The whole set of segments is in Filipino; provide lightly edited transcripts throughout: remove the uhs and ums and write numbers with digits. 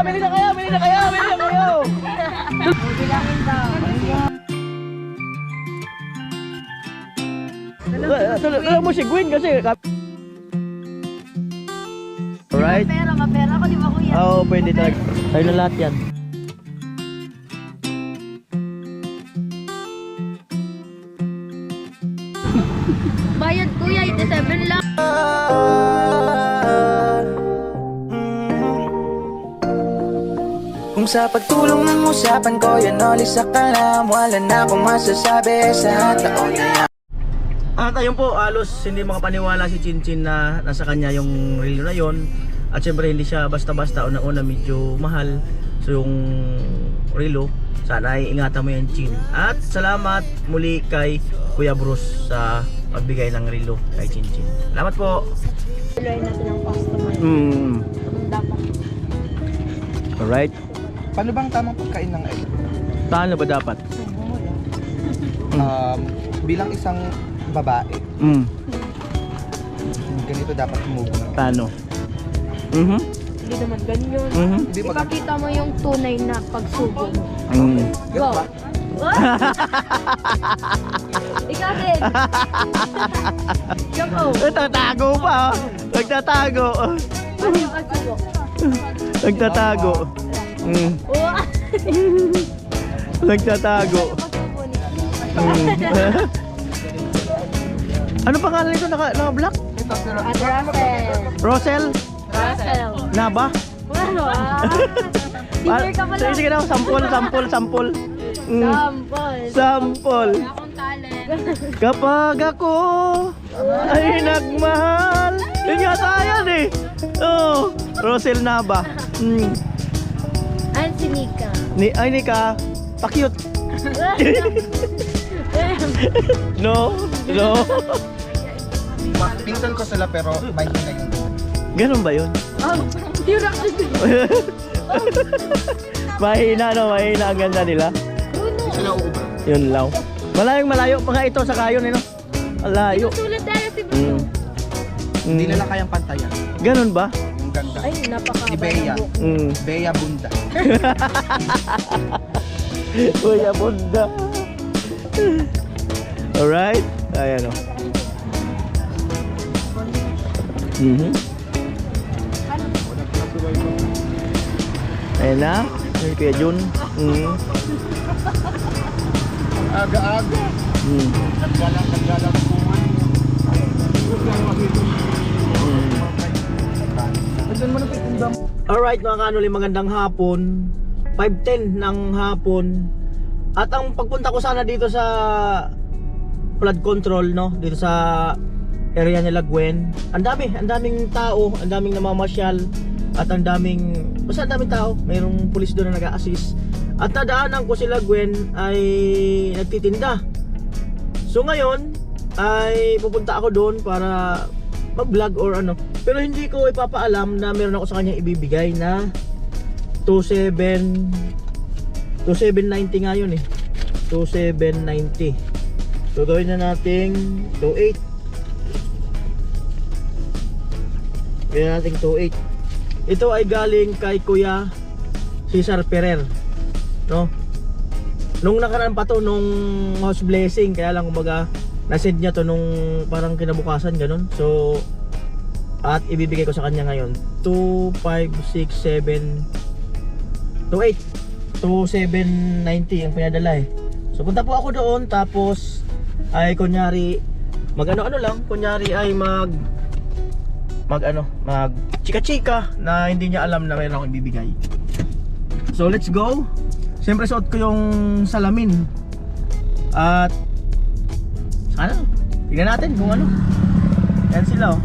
Bili na kayo! Bili na kayo! Bili na kayo! Bilangin daw. Tulungan mo si Gwen kasi. Alright. Mapera ko, di ba kuya? Oo, pwede talaga. Tayo na lahat yan. Bayad kuya, 87 lang. Kung sa pagtulong ng usapan ko yan ulit sa kalam, wala na akong masasabi sa taon na yan. At ayun po, halos hindi makapaniwala si Chinchin na nasa kanya yung relo na yon. At syempre hindi siya basta-basta, una-una medyo mahal. So yung relo, sana ay ingatan mo yan, Chin. At salamat muli kay Kuya Bruce sa pagbigay ng relo kay Chinchin. Salamat po. Tuloy natin ang customer. Dapat. Alright. Paano bang tamang pagkain ng egg? Paano ba dapat? Bilang isang babae, ganito dapat humugot. Paano? Hindi naman ganyan. Hindi mag- Ipakita mo yung tunay na pagsubok. Go! Ikaw din! Ikaw po! Nagtatago pa, oh. Nagtatago. Ano yung pagsubok? Nagtatago. Oo! Nagtatago. Ano pangalan nito? Naka-black? At Russell! Rosel? Russell! Naba? Ano ah? Teacher ka pala! Sige daw, sampol. Sample! Sample. Akong talent! Kapag ako ay nagmahal. Yun nga tayan eh. Oh, Rosel Naba. Ano si Nika? Ay, Nika, pa-cute. No. Pinsan ko sila pero may hinay yung Ganun ba yun? Tira ka Mahina ang ganda nila. sila uubra. Yun lang. Malayo pa nga ito sa kayon eh, no? Malayo. Tulad tayo si Bruno. Hindi nila kayang pantayan. Ganun ba? Yung ganda. Ay, napakaba Si Bea. ng buhok. Bea Bunda. Kuya Bunda. Alright. Ayan o. Ayan na. Ayan Kuya Jun. Aga-aga. Naggalang kuman. Alright mga kanuli, magandang hapon. 5:10 ng hapon. At ang pagpunta ko sana dito sa flood control, no? Dito sa area nila Gwen. Ang daming tao, ang daming namamasyal. At ang daming tao. Mayroong pulis doon na nag-a-assist. At nadaanan ko sila Gwen ay nagtitinda. So ngayon ay pupunta ako doon para mag-vlog or ano. Pero hindi ko ipapaalam na meron ako sa kanya ibibigay na 2790 nga yun eh. 2790. So gawin na nating 28. Gawin na nating 28. Ito ay galing kay Kuya Cesar Ferrer, no? Nung nakaraan pa to, nung house blessing, kaya lang kumbaga nasend niya to nung parang kinabukasan ganun. So at ibibigay ko sa kanya ngayon 2, 5, 6, 7 28 2790 ang pinadala eh. So punta po ako doon, tapos ay kunyari mag kunyari ay mag chika-chika na hindi niya alam na mayroon akong ibibigay. So let's go. Siyempre suot ko yung salamin. At sana tingnan natin kung ano. Yan sila oh.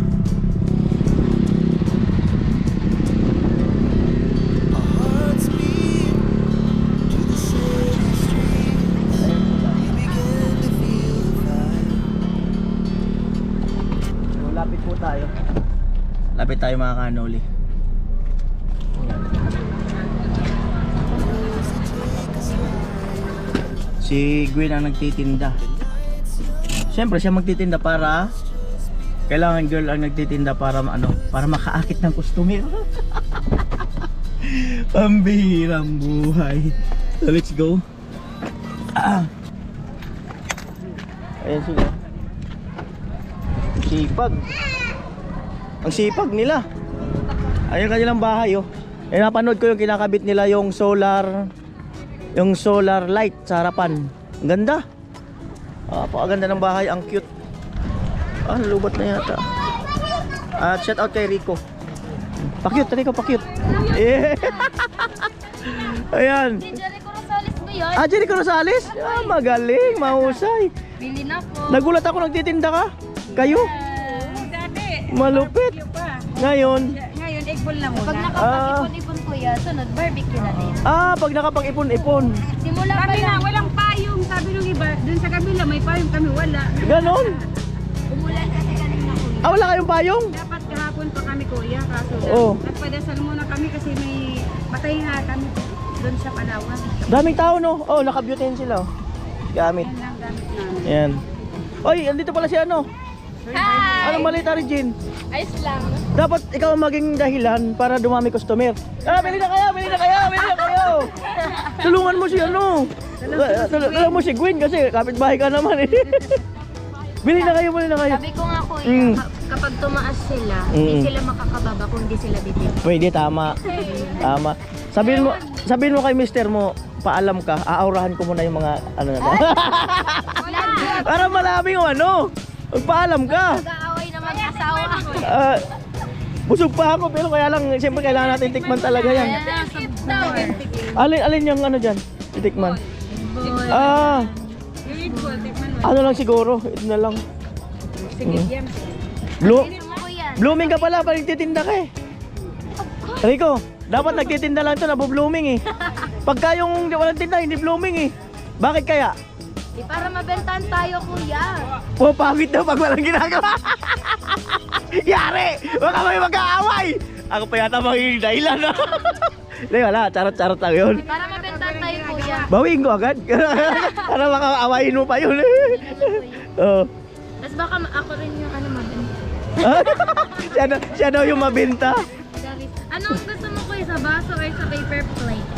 Lapit tayo mga kanoli. Si Gwen ang nagtitinda. Siyempre siya magtitinda para kailangan girl ang nagtitinda para para makaakit ng customer. Pambihirang buhay. So let's go. Ayan sila. Sipag. Ang sipag nila. Ayan kanilang bahay oh. Eh napanood ko yung kinakabit nila yung solar light sa harapan. Ang ganda. Pakaganda ng bahay, ang cute. Lubat na yata. At shout out kay Rico. Pa-cute, Rico, pa-cute. Yeah. Ayan. Jericho Rosales ba yun? Jericho Rosales? Magaling, mahusay. Bili na po. Nagulat ako, nagtitinda ka? Kayo? Dati, Malupit. barbecue pa. Ngayon? Ngayon, egg ball na muna. Pag nakapag-ipon-ipon kuya, sunod barbecue na din. Pag nakapag-ipon-ipon. Simula pa Kami na, lang. walang payong. Sabi nung iba, dun sa kabila may payong, kami wala. Ganon? Umulan kasi kanina kuya. Wala kayong payong? Dapat kahapon pa kami kuya, kaso Oo. nagpadasal muna kami kasi may patay nga kami dun sa Palawan. Daming tao no? Naka-butane sila oh. Gamit. Yan lang gamit namin. Ayan. Oy, andito pala si ano? Hi! Anong balita rin, Jean? Ayos lang. Dapat ikaw ang maging dahilan para dumami customer. Bili na kayo! Tulungan mo si ano? Tulungan mo si Gwen kasi kapitbahay ka naman eh. Bili na kayo. Sabi ko nga kuya, Mm. kapag tumaas sila, Mm. hindi sila makakababa kung hindi sila bibili. Pwede, tama. Tama. Sabihin mo kay mister mo, paalam ka, aaurahan ko muna yung mga ano na to. Para malami yung ano. Magpaalam ka. Nag-aaway na mag-asawa. Busog pa ako pero kaya lang siyempre kailangan natin tikman talaga yan. Alin yung ano dyan? Titikman. Yung egg ball, tikman mo. Ano lang siguro, ito na lang. Sige, yan. Blooming ka pala, parang nagtitinda ka eh. Rico, dapat nagtitinda lang ito, nabu-blooming eh. Pagka yung walang tinda, hindi blooming eh. Bakit kaya? Para mabentahan tayo kuya. Pangit daw pag walang ginagawa. Yari! Baka may mag-aaway! Ako pa yata magiging dahilan. Hindi, wala. Charot-charot lang yun. Para mabentahan tayo kuya. Bawiin ko agad. Para makaawayin mo pa yun. Oo. Tapos baka ako rin yung ano mabenta. Siya daw yung mabenta. Anong gusto mo kuya, sa baso or sa paper plate?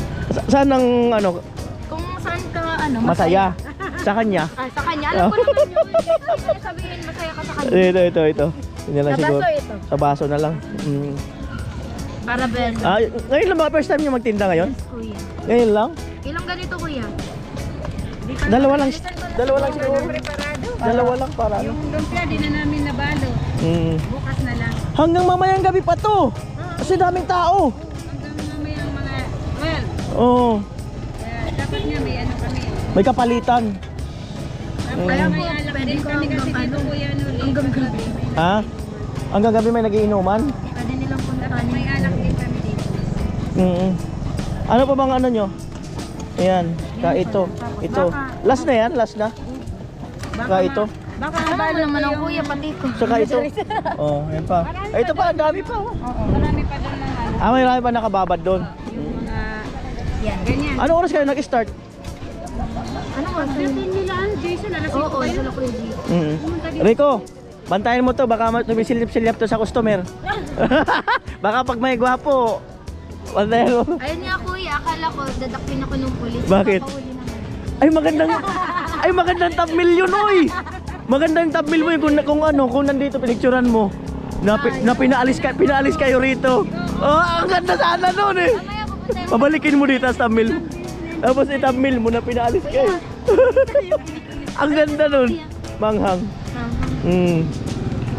Saan ang ano, Kung saan ka ano, masaya? Sa kanya? Sa kanya, alam ko naman yun. Sabihin masaya ka sa kanya. Ito. Yun na lang Sa siguro. baso ito. Sa baso na lang. Para benta. Ngayon lang ba first time niyo magtinda ngayon? Kuya. Ngayon lang? Ilang ganito kuya? Dalawa lang siguro. Dalawa lang para ano. Yung lumpia, di na namin nabalo. Bukas na lang. Hanggang mamayang gabi pa to. Kasi daming tao. Hanggang mamayang mga, well, Oo. dapat nga may ano kami. May kapalitan. Kaya may alam din kami kasi dito kuya Hanggang gabi. Ha? Hanggang gabi may nagiinuman? Pwede nilang puntahan. may alak din kami dito. Ano pa bang ano nyo? Ayan. Ito. Last na yan? Last na? Ito. Baka Ano nabalo naman ang kuya, pati ko. Saka ito. Ayan pa. Ito pa, ang dami pa. Oo, marami pa doon ng ano. May marami pa nakababad doon. Yung mga Yan. ganyan. Ano oras kayo nag-start? Ano ba? Dating nila, Jason, alas 5 Oo, pa yun. sila kuya G. Rico, bantayan mo to. Baka tumisilip-silip to sa customer. Baka pag may gwapo, bantayan mo. Ayun nga kuya, akala ko dadakpin ako ng pulis. Bakit? Papahuli naman. Magandang thumbnail yun, oy. Magandang thumbnail mo yun kung nandito pinicturean mo. Na pinaalis kayo rito. Ang ganda sana noon eh. Mamaya pupunta yung Pabalikin mo dito sa thumbnail. Tapos i-thumbnail mo na pinaalis kayo. Ang ganda nun. Manghang.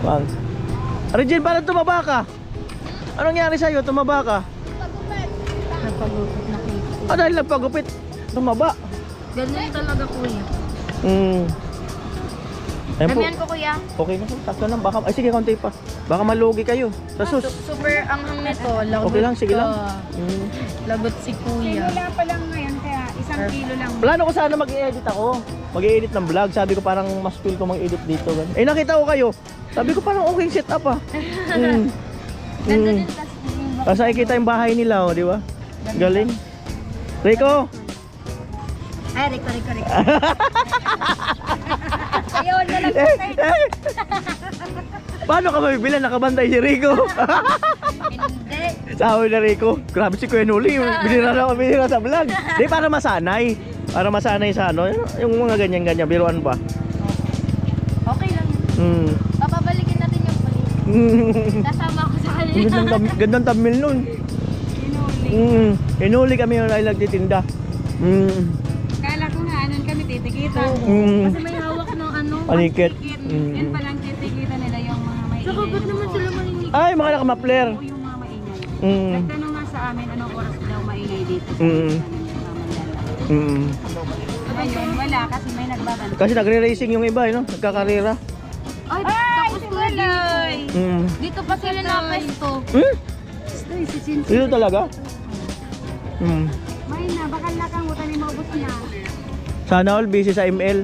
Mang. Regine, parang tumaba ka. Anong nangyari sa'yo? Tumaba ka? nagpagupit na kuya. Dahil nagpagupit. Tumaba. Ganun talaga kuya. Ayan po. Damihan ko kuya. Okay na po. Sakto lang. Baka, ay sige, konti pa. Baka malugi kayo. Sa sus. Super anghang nito. Lagot Okay lang, sige lang. Lagot si kuya. Wala pa lang ngayon, kaya 1 kilo lang. Plano ko sana mag-i-edit ako. Mag-i-edit ng vlog. Sabi ko parang mas feel ko mag-edit dito. Ganun. Nakita ko kayo. Sabi ko parang okay yung setup ah. Ganda din tas Tapos nakikita yung bahay nila, oh, di ba? Galing. Rico! Ay, Rico. Ayun na lang. Paano ka mabibila? Nakabantay si Rico. Hindi. Sabi na Rico, grabe si Kuya Noli, binira sa vlog. Di, para masanay. Para masanay sa ano, yung mga ganyan-ganyan, biruan ba? Okay lang. Papabalikin natin yung palit. Kasama ko sa kanya. Gandang thumbnail nun. Hinuli kami yung nagtitinda. Kala ko nga, anon kami titikita. Kasi may hawak ng ano. Panikit. Yan palang titikita nila yung mga may Saka ba't naman sila maninig? Ay, mga nakamapler. O yung mga maingay. Nagtanong nga sa amin anong oras daw maingay dito. Ayun, wala kasi may nagbabantay. Kasi nagre-racing yung iba, no? Nagkakarera. Ay, tapos ko dito. Dito pa sila napesto. Dito talaga? May na, bakal na kang utan ni maubos na. Sana all busy sa ML.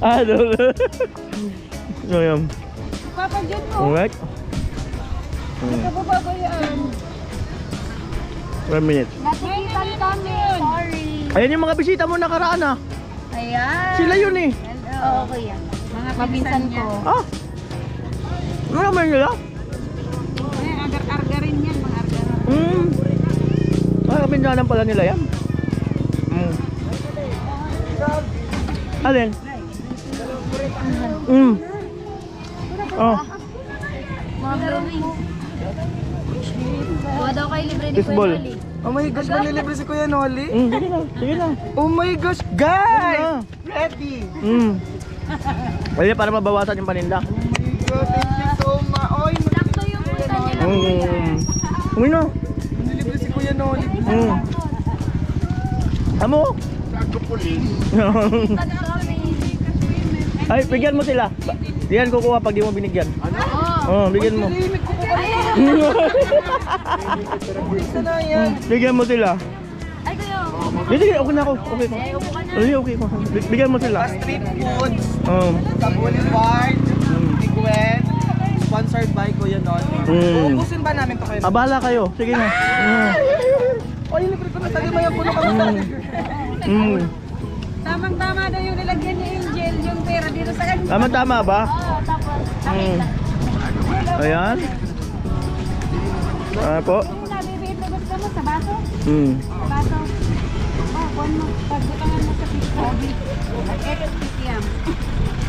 Ano? So, yun. Papa John mo, Alright. nagkababa yan. 1 minute. Natikitan kami. Sorry. Ayan yung mga bisita mo nakaraan, ah. Ayan. Sila yun, eh. Oo, kuya. Mga Mabinsan ko. Ah? Ano naman nila? Ay, agar-arga rin yan, mga argar. Ay, kapindahan pala nila yan. Alin? Oh, Mga blooming. Kuha daw kayo libre ni Baseball. Kuya Noli. Oh my gosh, manilibre si Kuya Noli. sige na, sige na. Oh my gosh, guys! Ready! Pwede para mabawasan yung paninda. God, thank you so much. Oy, Sakto yung punta nila, kuya. Uy na. manilibre si Kuya Noli. Amo? Ay, bigyan mo sila. Diyan kukuha pag di mo binigyan. Oh, bigyan mo. Bigyan mo sila. Ay, kuya. Sige, okay na ako. Okay ko. Upo ka na. Okay ko. Bigyan mo sila. Street foods Um, sa Boulevard, Tigwen, sponsored by Kuya Noli. Uubusin ba namin to kayo? abala kayo. Sige na. Oy, libre ko na tayo may puno kami. Tamang-tama daw yung nilagyan ni Angel, yung pera dito sa kanya. Tama-tama ba? Oo, tapos. Nakita. Ayan. Ano po? Yung nabibiit na gusto mo sa baso? Hmm. Sa baso. Oh, kuhan mo. Pagbutangan mo sa pisabi. Nag-ex-pikiam.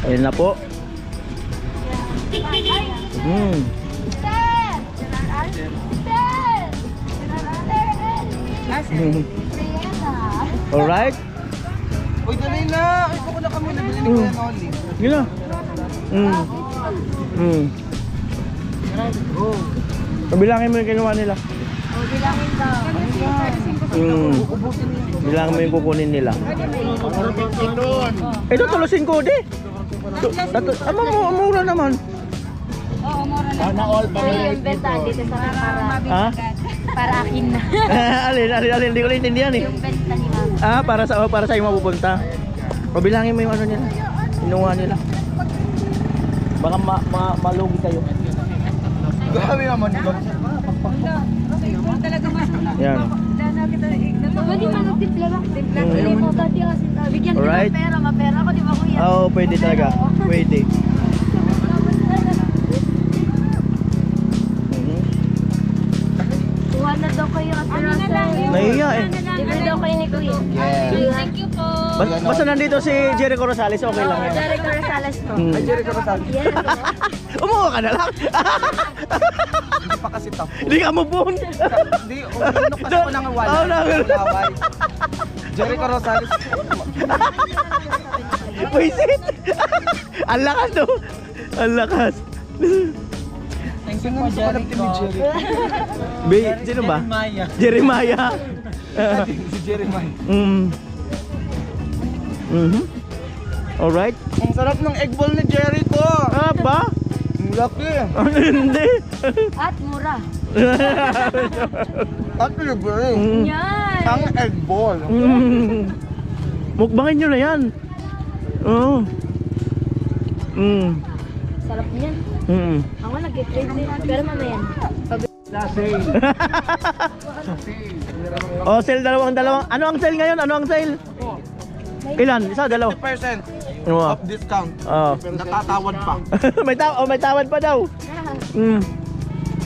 Ayan na po. Hmm. Alright. Uy, dali na. Ay, ko na kami nabili ni Kuya Noli. Yun na. Pabilangin mo yung kinuha nila. Bilangin daw. Bilangin mo yung kukunin nila. Ito tulusin ko, di. Mura naman. Oo, mura na. Kuya, yung bentahan dito sa para. Ha? Para akin na. Alin, hindi ko naintindihan eh. Yung benta ni mama. Para sa iyo mapupunta. Pabilangin mo yung ano nila. Inuha nila. Baka malugi kayo. Grabe naman ito. Talaga masarap. Yan. Dana kita Pwede ka nagtimpla ba? Timpla. Hindi mo tati kasi bigyan ko Alright. ng pera. Mapera ko, di ba kuya? Oo, pwede talaga. Pwede. Kuha na daw kayo at Nahiya eh. Libre daw kayo ni kuya. Thank you po. Basta nandito si Jericho Rosales, okay lang yan. Jericho Rosales po. Hmm. Jericho Rosales. Yes po. Umuha ka na lang. Hindi pa kasi top. Hindi ka mabun. Hindi, umiinom kasi ako ng wala. Oo, namin. Laway. Jericho Rosales. Pwisit. Ang lakas no. Ang lakas. Sino sa palapit ni Jericho? Sino ba? Jeremiah. Si Jeremiah. Alright. Ang sarap ng egg ball ni Jericho. Ah, ba? Ang laki. Hindi. At mura. At libre. Yan. Ang egg ball. Mukbangin nyo na yan. Oo. Sarap niyan. Ako nag-trade din. Pero mamaya. Oh, sale dalawang. Ano ang sale ngayon? Ano ang sale? Ilan? Isa, dalawa. 50% Oo. of discount. Oh. Natatawad pa. may tawad pa daw.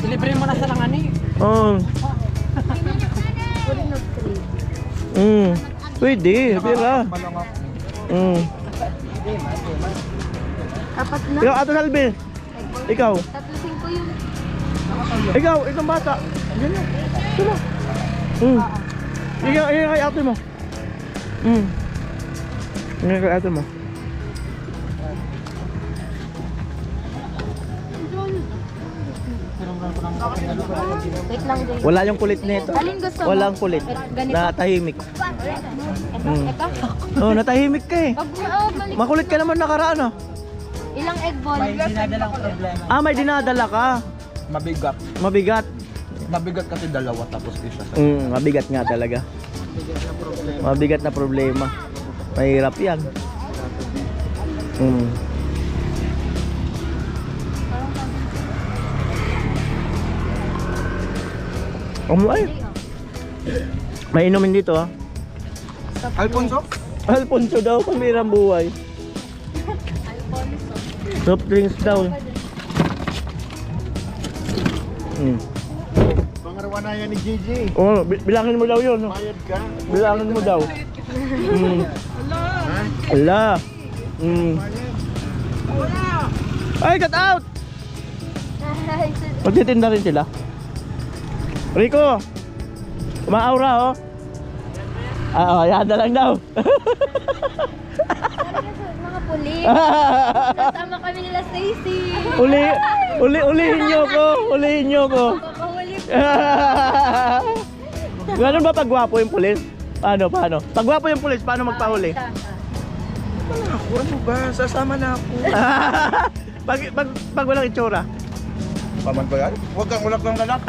Delivery mo na sa langani. Oo. Pwede, pira. Apat na. Ikaw, Ato Salve. Ikaw. 3-5 yun. Ikaw, itong bata. Ganyan. Sino? Ikaw kay ate mo. Ikaw kay ate mo. Wait lang din. Wala yung kulit nito. Alin gusto mo? Walang kulit. Ganito? Natahimik. Ito? Oh, natahimik ka eh. Balik. Makulit ka naman nakaraan ah. Ilang egg ball? Ah, may dinadala ka. Mabigat. Mabigat. Mabigat kasi dalawa tapos isa sa... Mabigat nga talaga. Mabigat na problema. Mahirap yan. Ay. May inumin dito ah. Alfonso? Alfonso daw, pamirang buhay. Soft drinks daw. Pangarawa na yan ni Gigi. Oh, bilangin mo daw yun. No? Bayad ka. Bilangin mo daw. Ala. Ay, cut out! Magtitinda rin sila. Rico! Umaaura oh. Yan na lang daw. Mga pulis. Kasama kami nila Stacy. Ulihin nyo ko. Ulihin nyo ko. Papahuli po. Ganun ba pagwapo yung pulis? Paano? Pagwapo yung pulis, paano magpahuli? Ako, ano ba? Sasama na ako. Pag walang itsura. Paman ba yan? Huwag kang ulak ng lalak.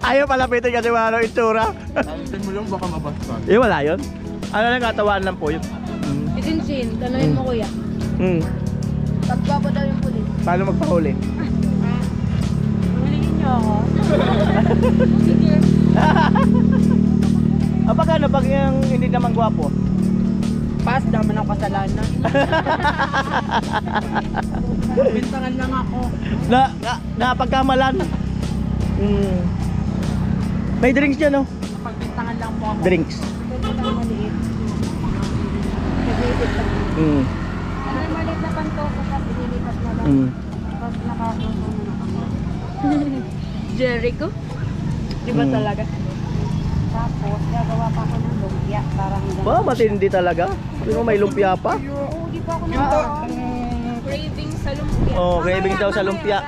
Ayaw palapitin kasi walang itsura. Alitin mo yung baka mabastan. Wala yun. Ano lang, katawaan lang po yun. Isin, tanongin mo kuya. Pagwapo daw yung pulis. Paano magpahuli? Huliin niyo ako. Pag yung hindi naman gwapo? Pas, dami ng kasalanan. Bintangan lang ako. Napagkamalan. May drinks dyan, no? Pagbintangan lang po ako. Drinks. Pwede lang maliit. Nag-iisip lang. Ano yung maliit na panto ko kasi nilipat na lang. Tapos nakakasusunod na ako. Jericho? Di ba talaga? Tapos gagawa pa ako ng lumpia. Parang Ba, matindi talaga. Hindi mo may lumpia pa. Oo, di pa ako Craving sa lumpia. Oh, craving daw sa lumpia.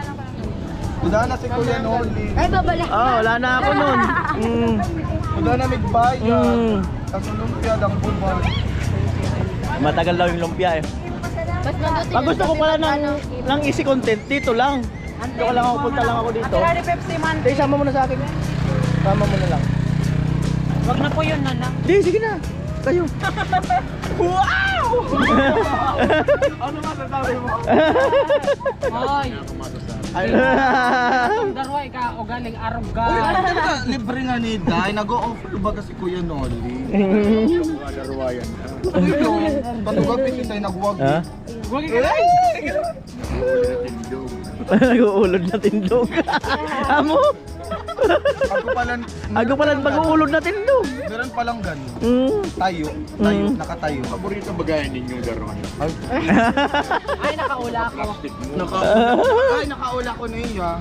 Uda na si Kuya Noli. Ay, babalik. Wala na ako nun. Uda na migbayan. Kaso lumpia dang bubal. Matagal daw yung lumpia eh. Mas mabuti Pag gusto ko pala ng easy content, dito lang. Dito ko lang ako, punta lang ako dito. Ate Pepsi man. Hindi, sama mo na sa akin. Sama mo na lang. Wag na po yun, Nana. Hindi, sige na. Kayo. Wow! Ano masasabi mo? Hoy! Ay. Darway ka o galing arog Uy, ka. libre nga ni Day. Nag-o-offer ba kasi Kuya Noli? Darwayan ka. Patugabi si Day nagwag. Ha? Wag ka na. Nag-uulod na tindog. Amo? Ako pala mag-uulod na tindog. meron palang ganun. Tayo, nakatayo. Paborito bagayan ninyong daron? Ay, nakaula ako. Ay, nakaula ko na iya.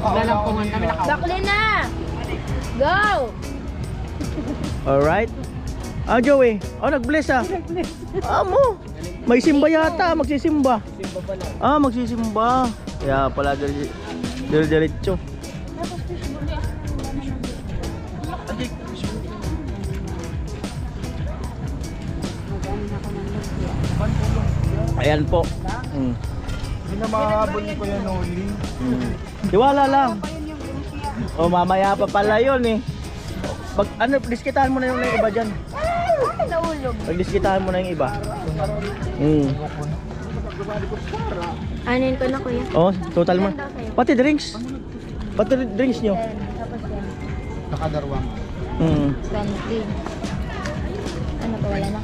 Lalampungan kami nakaula. Bakli na! Go! Alright. Joey. nag-bless ah. Amo. May simba yata, magsisimba. Magsisimba. Kaya pala diretso. Ayan po. Hindi na mahabol ni Kuya Noli. Tiwala lang. Mamaya pa pala yun eh. Diskitahan mo na yung iba dyan. Naulog. Diskitahan mo na yung iba. Anin ko na kuya. Total mo. Pati drinks. Pati drinks nyo. Tapos yan. Nakadarwang. 20. Ano pa wala na?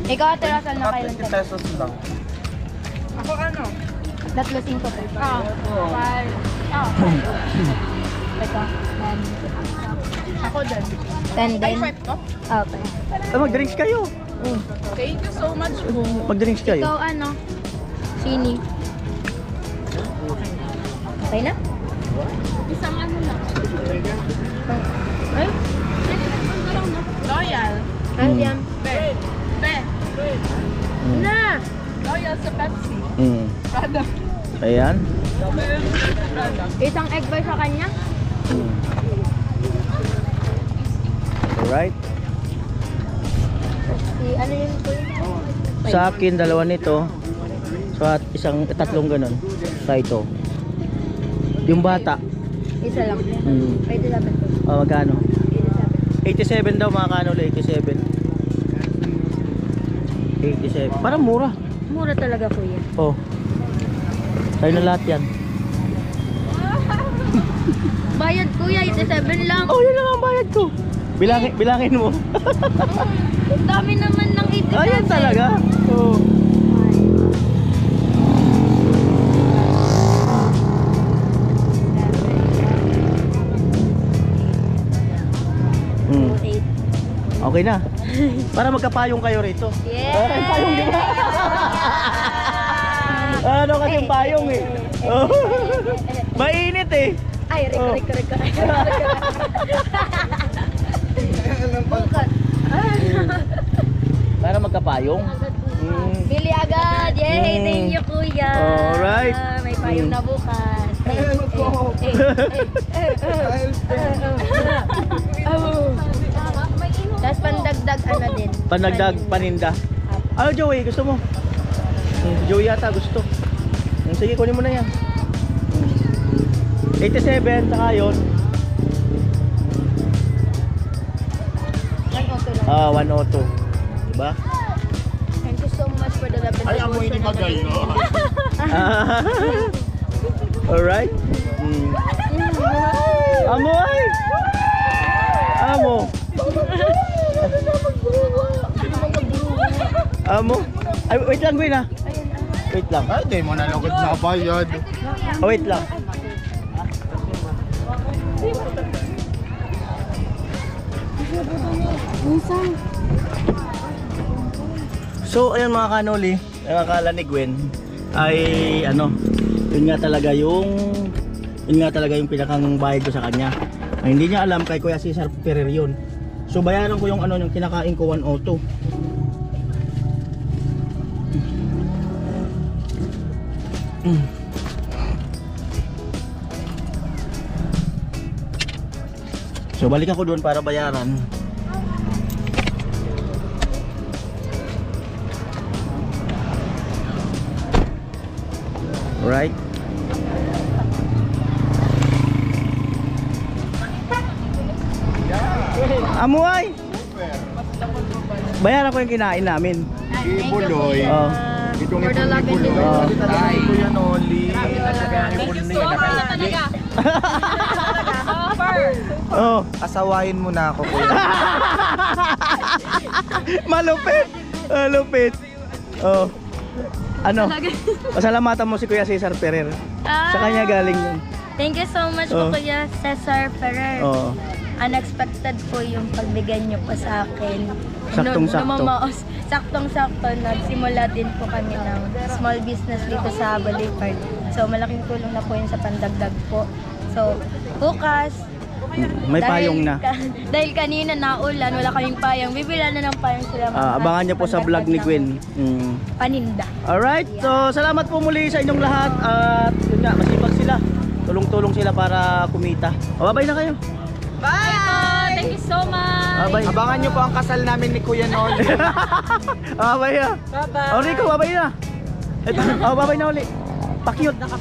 Ikaw at Rasal na kailan 20 pesos lang. Ako ano? Tatlo 5 po. Ah, 5. Ah, 5. Ito. Ako din. 10 din. 5 to? Okay. Mag-drinks kayo. Thank you so much po. Mag-drinks kayo. Ikaw ano? Sini. Okay na? Isang ano lang. Ay? Loyal. Ano yan? Be. Be. Na! Loyal sa Pepsi. Mm. Prada. Ayan. Isang egg ba sa kanya? Mm. Alright. Ano yun po? Sa akin, dalawa nito. So, at tatlong ganun. Sa ito. Yung bata. Isa lang. Mm. Pwede dapat po. Magkano? 87. 87 daw mga kanol, 87. 87. Parang mura. Mura talaga kuya. Oh. Sa'yo na lahat yan. Bayad kuya, 87 lang. Oh, yun lang ang bayad ko. Bilangin mo. Ang dami naman ng 87. Ayan talaga. Oh. Mm. 8. Okay na. Para magkapayong kayo rito. Yeah! Okay, payong di ba? Ano kasi payong eh. Oh. Mainit eh. Ay, Oh. reko. Para magkapayong. Mm. Bili agad! Yay! Mm. Thank you kuya! Alright. May payong na bukas. Tapos pandagdag ano din. Panagdag paninda. Ano Joey, gusto mo? Joey yata gusto. Sige, kunin mo na yan. 87, saka yun. 102 lang. 102. Diba? Thank you so much for the rapid Ay, amoy ni Magay, no? Alright. Amo ay! Amo! Amo! Ay, wait lang, Gwen ha. Wait lang. Ay, di mo na lagod na bayad. Oh, wait lang. So, ayun mga kanoli, ang akala ni Gwen ay ano, yun nga talaga yung pinakang bayad ko sa kanya. Ay, hindi niya alam kay Kuya Cesar Ferrer yun. So, bayaran ko yung ano, yung kinakain ko 102. So balik ako doon para bayaran. Right? Amuay! Bayaran ko yung kinain namin. Ibuloy. Oh. Itong For the love and ibuloy. Oh. Ay, Kuya Noli. Thank you so much talaga. Offer. Oh. Asawain mo na ako, Kuya. Malupit. Malupit. Oh. Ano? Pasalamatan mo si Kuya Cesar Ferrer. Sa kanya galing yun. Thank you so much Oh. po Kuya Cesar Ferrer. Oh. Unexpected po yung pagbigay niyo po sa akin. Saktong-sakto. Lumamaos. Saktong-sakto. Nagsimula din po kami ng small business dito sa Balipard. So malaking tulong na po yun sa pandagdag po. So bukas, May payong na. Dahil kanina naulan, wala kaming payong. Bibila na ng payong sila. Abangan niyo po sa vlog ni Gwen. Paninda. Alright, so salamat po muli sa inyong lahat. At yun nga, masipag sila. Tulong-tulong sila para kumita. Babay na kayo. Bye! Thank you so much! Babay. Abangan nyo po ang kasal namin ni Kuya Noli. Babay na. Bye-bye! Oh, Rico, babay na. Ito, babay na uli. Pakyut. Cute.